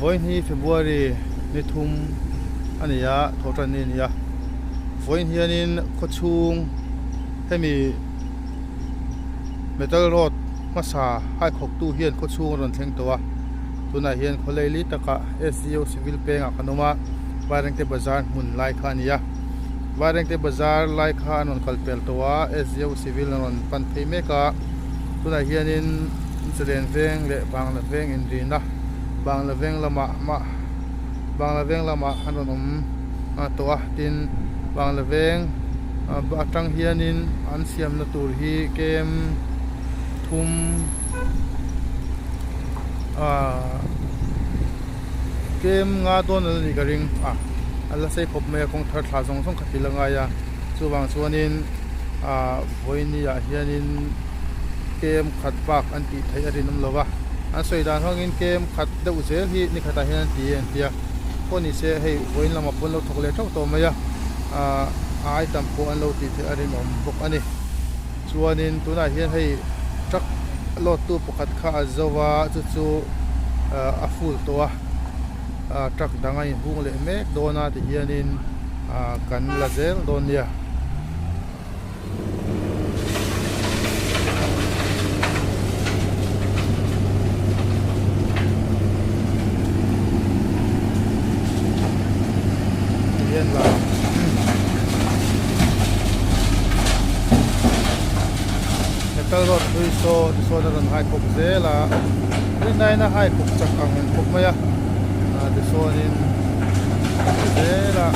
voin hi February ni thum ania thotan ni nia voin hianin khochung hemi metal rod masa hai khok tu hian khochung ron thleng towa tuna hian kholei li taka SGO civil penga kanoma warengte bazar mun lai kha nia warengte bazar lai kha non kalpel towa SGO civil non pan thei meka tuna hianin incident veng le bangla veng in rina bangla veng lama hanon towa tin bangla veng batang hianin an siam na tur hi kem thum kem nga don ni garing alla sei khop me kong thar thla jong jong khatilanga ya chuwang chuanin voini ya hianin kem khat pak an ti thai arinum lowa an soidan hongin kem khat deuh zel hi ni khata hian ti en tia poni se hei voin lama pon lo thokle thok to maya ai tam po an lo ti thai arin om bok ani chuanin tuna hian hei truck lot tu pakhat kha azawa chu a full towa truck dangai hung le mek dona ti hianin kan la zel don ya hian la metal rod hui so na ron hai kop zela rin nai na hai kop chak ang en kop maya de sonin zela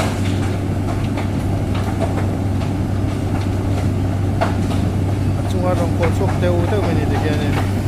chunga rong ko sok teu meni de hianin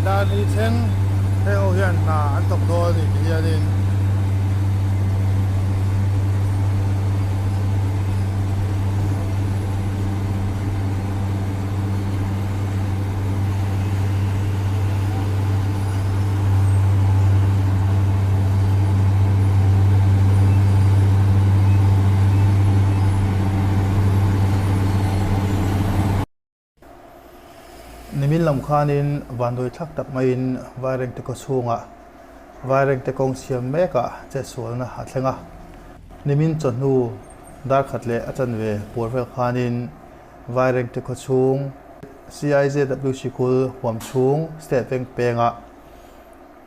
dan ni theng heo hian an tok do ni hianin nimin lam khanin vandoi thak tak main wareng te ko chunga wareng te kong siam meka che sualna hatlenga nimin chonu dar khatle achan ve porvel khanin wareng te ko chung CIJW Shikul Huam Chung State Bank Penga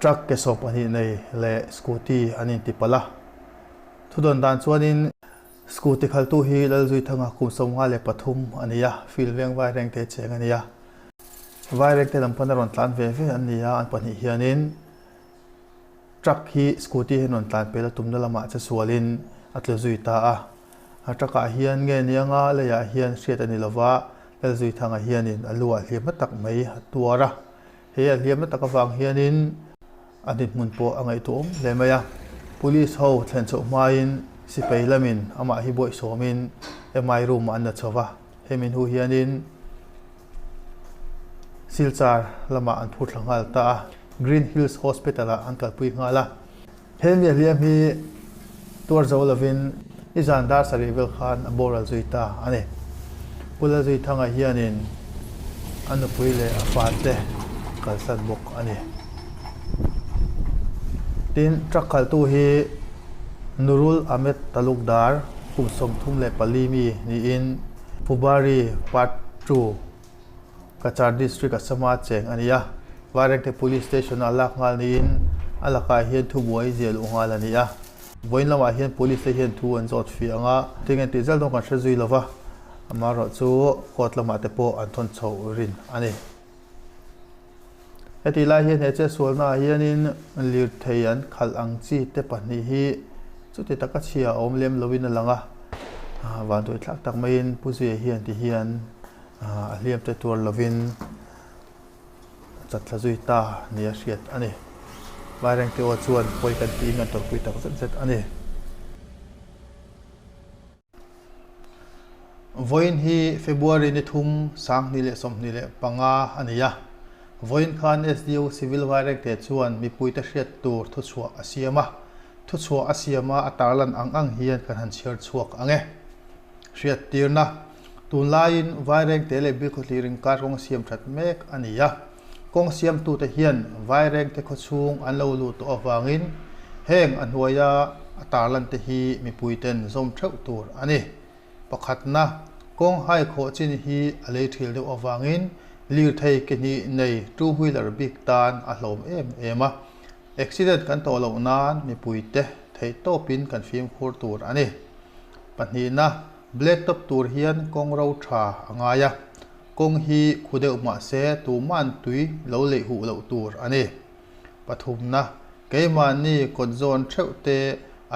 truck ke sop ani nei le scooty anin tipala thudon dan chuanin scooty khaltu hi lalzui thanga kum somnga le pathum ania filweng vai reng te cheng ania vai reng te lampan ron tlan ve ve ania an pani hianin truck hi scooty hi non tlan pela tumna lama cha sualin atlezui ta a truck a hian nge nianga le ya hian hriat ani lova lalzui thanga hianin alua hliam tak mai tuara he hliam tak awang hianin adit mun po angai tom le maya police ho thlen cho main sipei lamin ama hi boi somin emai room an na chowa hemin hu hianin silchar lama an phut hlangal ta Green Hills Hospital a ankal pui ngala hemi hliam hi tur zolovin izandar sarivel khan aboral zuita ane pula zui thanga hianin anu pui le afate kalsat bok ani tin truck khaltu hi Nurul Ahmed Talukdar kumsom thum le palimi ni in Pubari Part 2 Kachar District Asama cheng ania warek te police station alak ngal ni in alaka hian thu boi zel ungal ania voin lama hian police te hian thu an jot fi anga tingen ti zal dong kan shrezui lova amaro chu kot lama te po an thon chho rin ani heti lai hian he che solna hianin lir theian khal ang chi te pani hi chuti taka chia om lem lovin langa wan toi thlak tak main puzi hian ti hian hliam te tur lovin chatla zuita nia hriat ani wareng te o chuan poi kan ti ngan tor pui tak zet ani voin hi February ni thum sang ni le som ni le panga ania voin khan SDU civil warek te chuan mi pui ta hriat tur thu chua asiama thu chua asiama atarlan ang hian kan han share chuak ange hriat tirna tun lain warek te le bil khotliring kar kong siam that mek ania kong siam tu te hian vaireng te khochung an lo lu to awangin heng an huaya atarlan te hi mi puiten zom theu tur ani pakhatna kong hai kho chin hi alei thil de awangin lir thei ke ni nei two wheeler big tan a hlom ema accident kan to lo nan mi puite thei to pin kan fim khur tur ani panhina black top tur hian kong ro tha angaya kong hi khudeu ma se tu man tui lo le hu lo tur ani pathumna keiman ni konzon theu te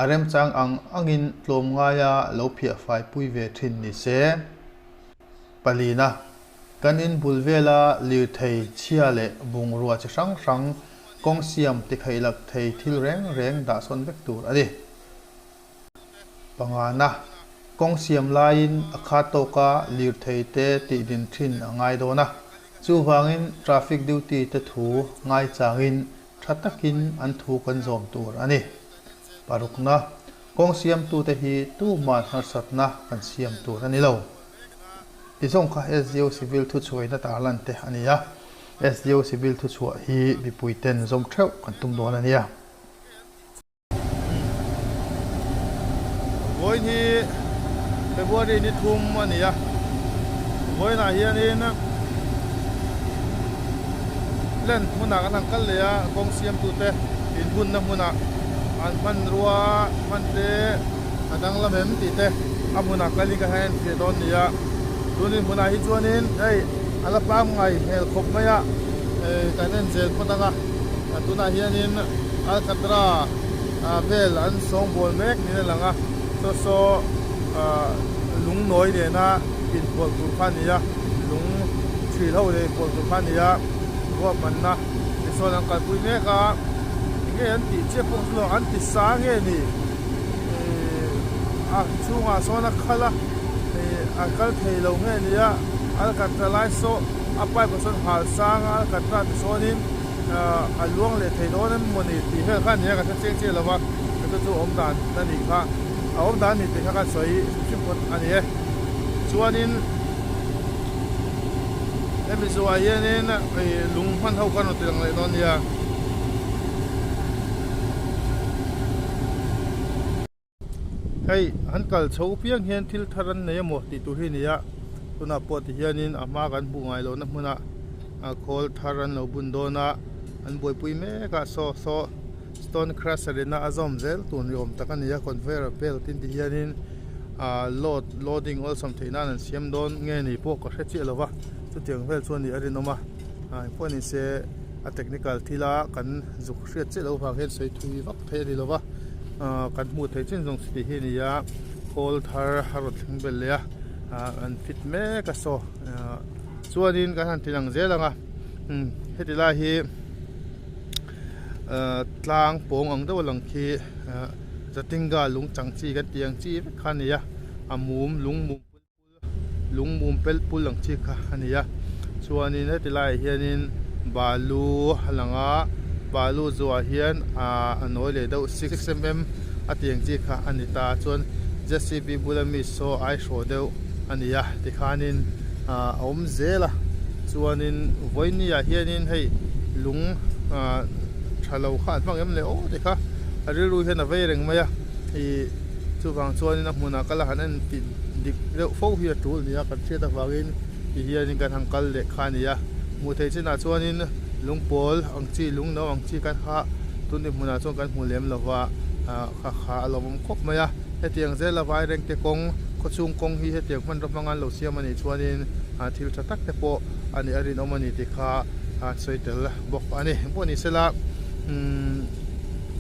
arem chang angin tlom ngaya lo phia fai pui ve thin ni se palina kanin bulvela lir thei chia le bung ruwa chi sang sang kong siam ti khailak thei thil reng reng da son vek tur ani pangana kong siam lain akha toka lir thei te ti din thin angai dona chu wangin traffic duty te thu ngai changin thatakin an thu kan zom tur ani parukna kong siam tu te hi tu man har satna kan siam tur ani lo isong kha SDU civil thu chuaina tarlan te ania SDU civil thu chua hi mi puiten zom theu kan tum don ania voin hi February ni thum ania voina hianin len huna kan kal le ya kong siam tu te in bun na huna an man ruwa man te adang la mem ti te amuna kali ka hen fe don nia tunin huna hi chuanin ei ala pam ngai hel khop maya kanen zel potanga tuna hianin al katra bel an song bol mek ni langa so lung noi de na in pol tu phania lung thri lo de pol tu phania wa man na so lang kal pui me ka nge an ti che pong lo an ti sa nge ni a chunga so na khala a kal thei lo nge ni ya al ka tra lai so apai person hal sang al ka tra so ni a luang le thei do nan mo ni ti he khan ya ka che che lawa ka chu om dan na ni kha om dan ni te kha soi chim pot ani e chuanin em zo ayenin lung phan ho kan te lang le don ya hei han kal chho piang hian thil tharan nei mo ti tu hi ni ya tuna pot hianin ama kan bu ngai lo na hmuna khol tharan lo bun dona an boi pui me ka so stone crusher na azom zel tun yom takania conveyor belt tin ti hianin loading all some theina an siam don nge ni po ka hre chi lova chu tiang vel chuan ni arin oma po ni se a technical thila kan zuk hriat che lo wa hen sei thui vak the ri lova kan mu thei chen jong sti hi ni ya khol thar harot thing bel ya an fit me ka so chuanin kan han tilang zelanga hetila hi tlang pong ang daw lang khi zatinga lung changchi kan tiang chi khania amum lung mum pel pul lang chi kha ania chuanin hetila hianin balu halanga balu zuwa hian anoi le deuh 6mm atiang chi kha anita chuan JCB bulami so ai sho deuh ania tikhanin om zela chuanin voinia hianin hei lung thalo kha bang em le o dekha ariru hian avei reng maya I chuwang chuanin a hmuna kala hanan tin dik reuh fo hi atul nia kan theta wangin hi hianin kan hangkal le khania mu thei china chuanin lungpol angchi lungno angchi kan kha tuni hmuna chuan kan hmulem lawa kha alom khop maya hetiang zela vai reng te kong khochung kong hi hetiang man ramangan lo siamani chuanin thil tha tak te po ani arin omani ti kha soitel bok ani poni sela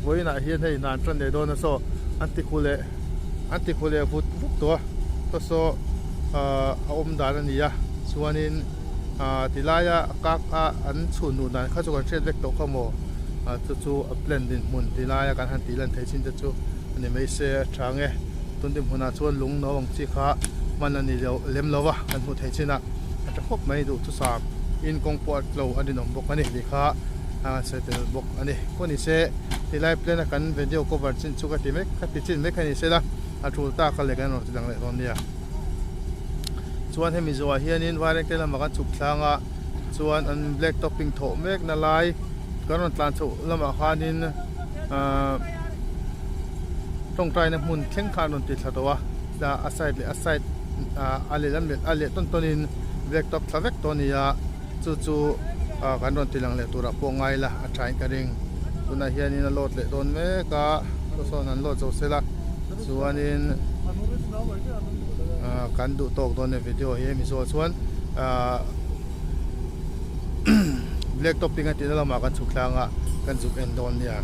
voina hian hei nan tran de dona so antikhule vut to so om dan ania chuanin tilaya kak an chunu dan kha chu kan thret vek to khamo chu blend in mun tilaya kan han tilan thei chin chu ani mai se thange tundim huna chuan lung no ang chi kha manani lem lowa kan hu thei china ta khop mai du chu sam in kong pot lo ani nom bok ani likha setel bok ani poni se tilai plan kan video cover chin chu ka ti mek ka ti chin mek ani se la athul ta ka le kan ro tidang le ron nia chuan hemi zuwa hianin warek tela makan chuk thlanga chuan an black topping tho mek na lai karon tlan chu lama khanin tong trai na mun thleng khan non ti thatowa da aside ale lam le ale tonin black top thavek tonia chu kan ron tilang le tura po ngai la a trai ka ring tuna hianin a lot le don me ka so nan lot zo sela chuanin kan du tok don ne video he mi so chuan black topping atin la ma kan chuklanga kan juk en don nia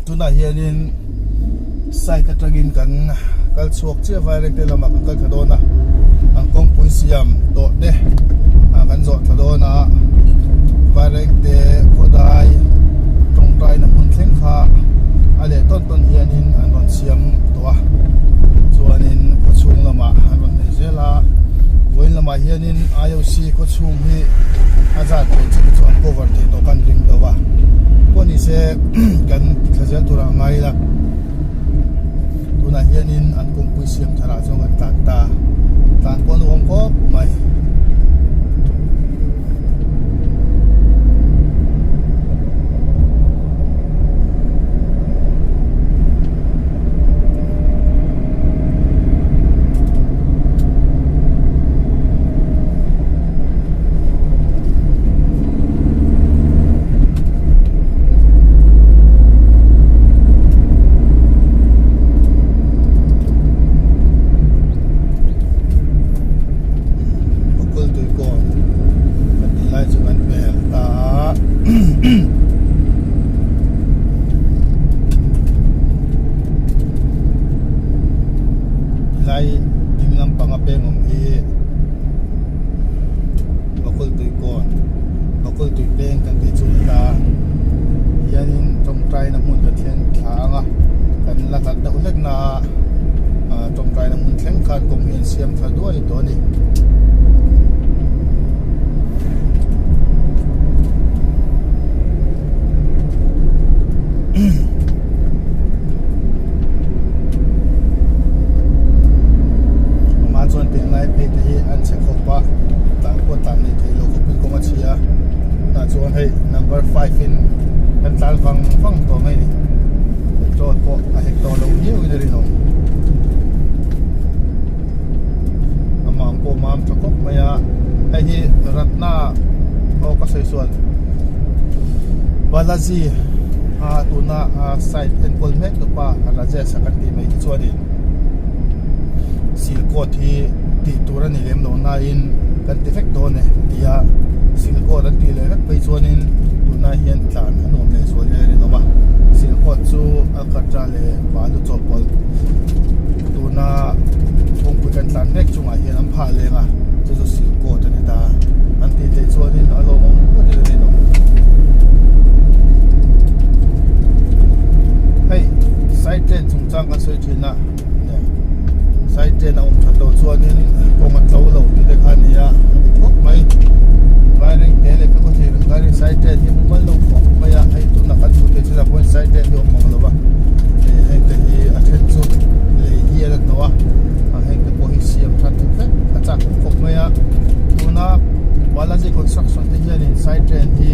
tuna hianin sai ka tagin kan kal chuak che vai rek te lama kan kal thadona ang kong pui siam to de kan zo thadona vai rek te khodai tong tai na mun thleng kha ale ton hianin an ron siam towa chuanin khochung lama an ron nei zela voin lama hianin IOC khochung hi azat pe chi chuan cover te to kan ring towa poni se kan thajal tura ngai la tuna hianin an kong pui siam thara chong an tan pon ong ko mai lai dimlam pangapengom hi bakul tui peng kan ti chulta hianin tong trai na mun ka thleng thanga kan la kan da ulek na tong trai na mun thleng khan kom hin siam thal duai to ni number 5 in kan tal fang to mai ni petrol ko a hektar lo hiu ni rin ong amang ko mam chakop maya ai hi ratna o ka sai sual balaji tuna site enrollment to pa raja sakati mai chuani silko thi ti turani lem lo na in kan defect do ne dia silko ran ti le rak pai chuanin tuna hian tlan anom le so le ri no ba silko chu akatra le balu chopol tuna kong ku kan tlan mek chunga hian am pha lenga chu chu silko ta ni ta an ti le chuanin alo mong ku le ri no hey side train chung chang ka soi thina side train om thatlo chuanin kong at lo ti le khan ya kok mai ring tele pe ko thir ngari side train hi mobile lo kok maya ai tu na kan tu te chira point side train do mong lo ba ai te hi athen chu le hi ala nowa a heng te po hi siam than tu fe acha kok maya tuna balaji construction te hian in side train hi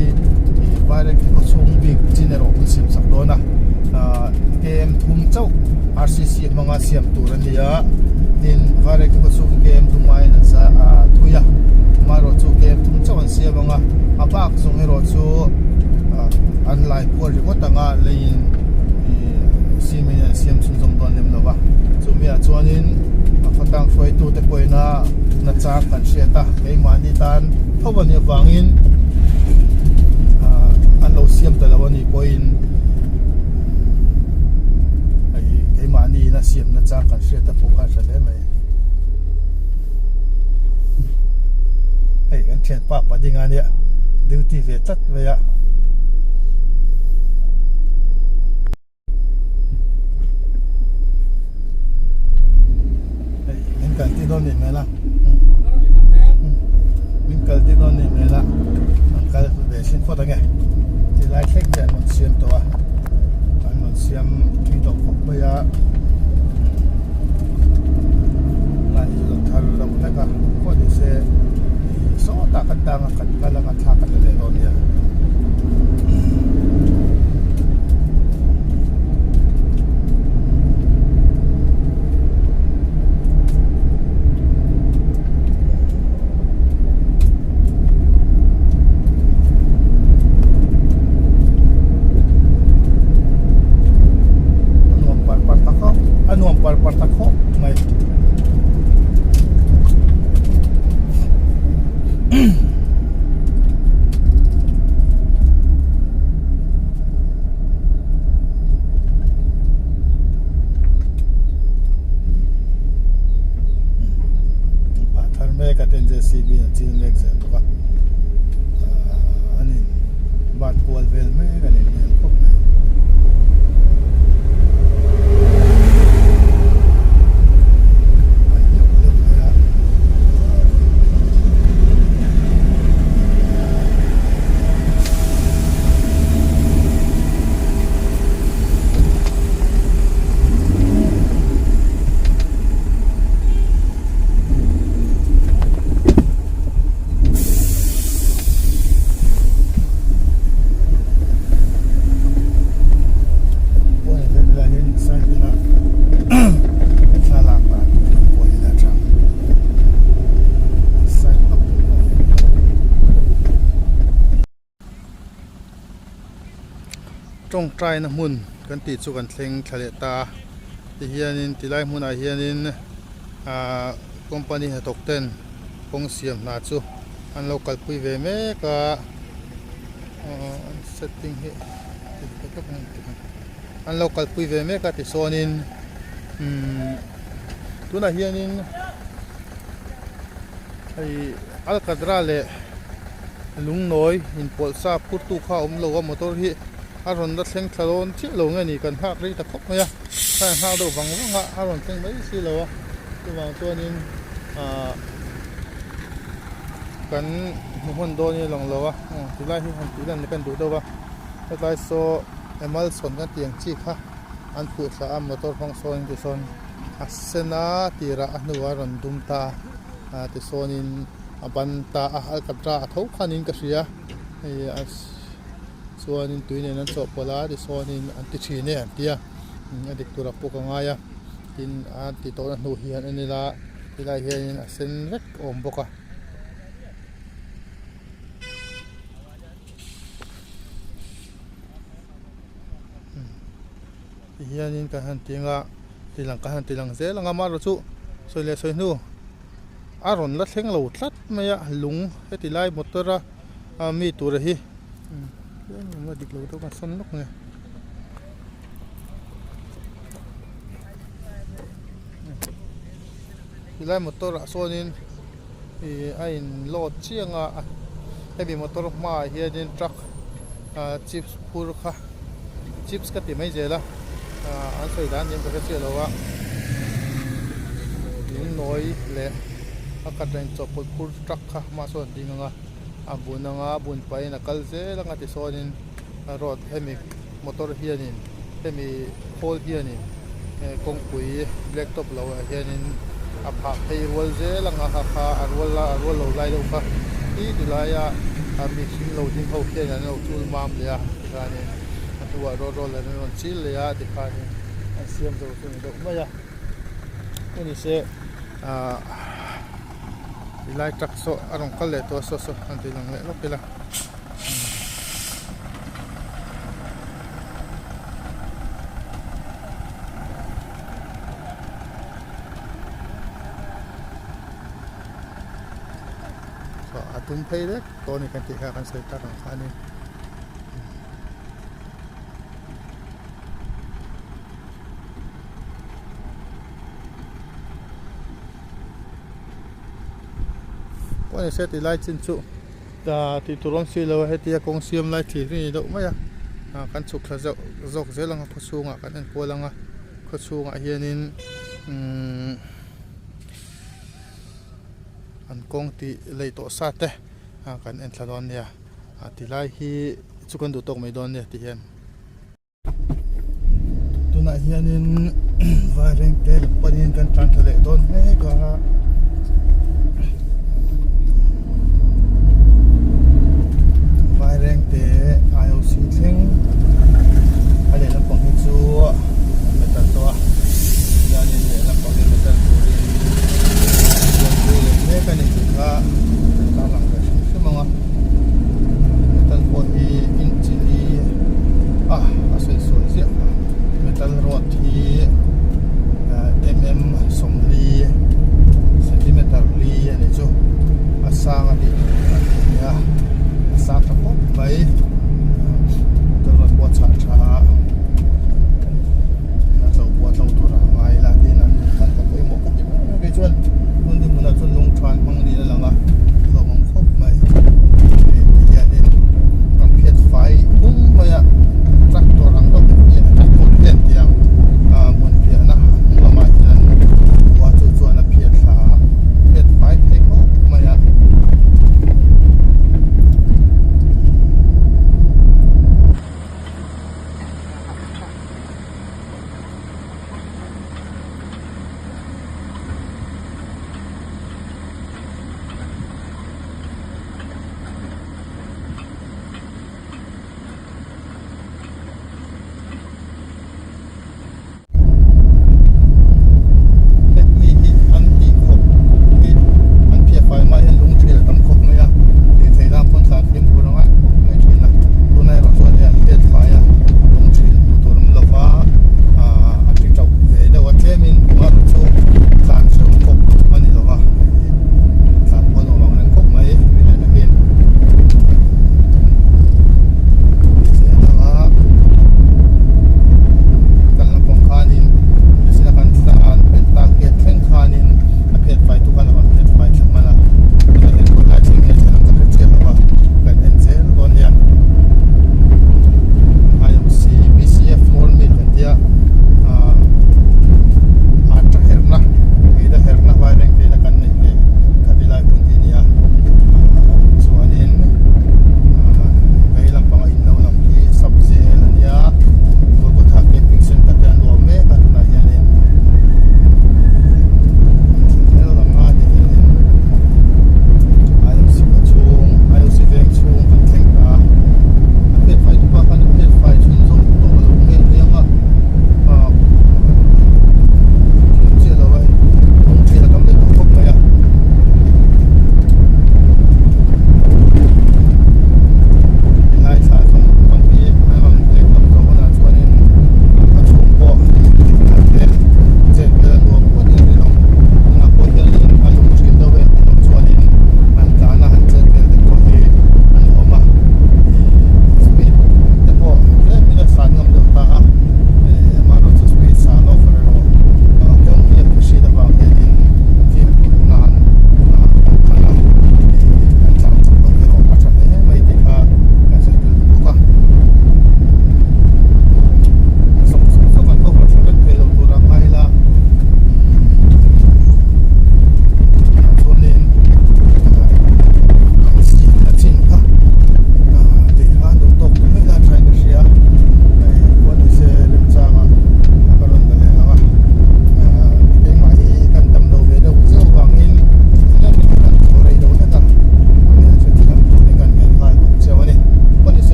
ring ko chung big chinero sim sak do na kem thum chau RCC manga siam turan lia din vare ko chu kem thumai na sa thuya maro chu kem thum chau an siam manga apak sung hero chu online por ri tanga lein simin siam chung jong don lem lova chu mia chuanin fatang foi tu te poina na cha kan sheta ei mani tan thawani wangin an lo siam ta lawani poin mani na siam na cha kan hria ta pukha thale mai ei an thian pa padinga nia duty ve tat ve ya ei min kal ti don ni mela min kal ti don ni mela an kal ve sin phota nge ti lai thek jan mon siam to wa siam thi dok khop baya lai lo thar lo ta ka ko de se so ta ka ta nga ka la nga tha ka le lo nia CB na tin leg sa to ka anin bat wall vel me ganin yan pop na trong trai na mun kan ti chu kan thleng thale ta ti hianin tilai mun a hianin company ha tokten kong siam na chu an local pui ve me ka setting he an local pui ve me ka ti sonin tuna hianin ai alcadra le lung noi in polsa purtu kha lo wa motor hi aron da thleng thalon chi lo nge ni kan hak ri ta khop maya sa ha do wang wanga aron thleng mai si lo tu wang tuanin kan mohon do ni long lo wa tilai hi han tilan kan du do wa tai so emal son kan tiang chi kha an phu sa am motor phong son ti son asena tira anu aron dum ta ti sonin abanta alcadra thau khanin ka ria chuanin tuinin an chaw pawla ti sawnin an ti thi ne an tia adik turak pawk angaya tin an ti tawna hnu hian ani la tilai hianin a sen vek awm bawk a hianin kan han tinga tilang zel anga maro chu soile soinu aron la thleng lo tlat maya lung heti lai motora mi tur hi ma dik lo to ka son lok nge tilai motora sonin a in load chianga heavy motor ma hianin truck chips pur kha chips ka ti mai zela an soi dan nim ka che lo wa in noi le akatrain chopol pur truck kha ma so dinga abunanga bun pai na kalze langa ti sonin road hemi motor hianin hemi hole hianin kongpui black top lo hianin apha thei wal ze langa kha arwal lo lai lo kha ti dilaya mi sin lo ding ho hian no tul mam le ya gani atwa ro la no chil le ya ti kha ni asiam zo tu do ma ya ni se ilai tak so arong kal le to so anti lang le lo pila so atum phei de to ni kan ti kha kan sei ta rang khani quan sẽ thì lại trên chỗ ta thì tụi nó xí lâu hay thì công xiêm lại thì cái đâu mà ya căn chụp là dọc dễ là có xuống à căn cô là có xuống à hiện nên anh công thì lấy tổ sát đấy căn anh là đòn nè thì lại khi chú con đủ tông mấy đòn nè thì hiện tụi này hiện nên vài rèn cái bên hiện căn tràn thề đòn này có vài rèn tê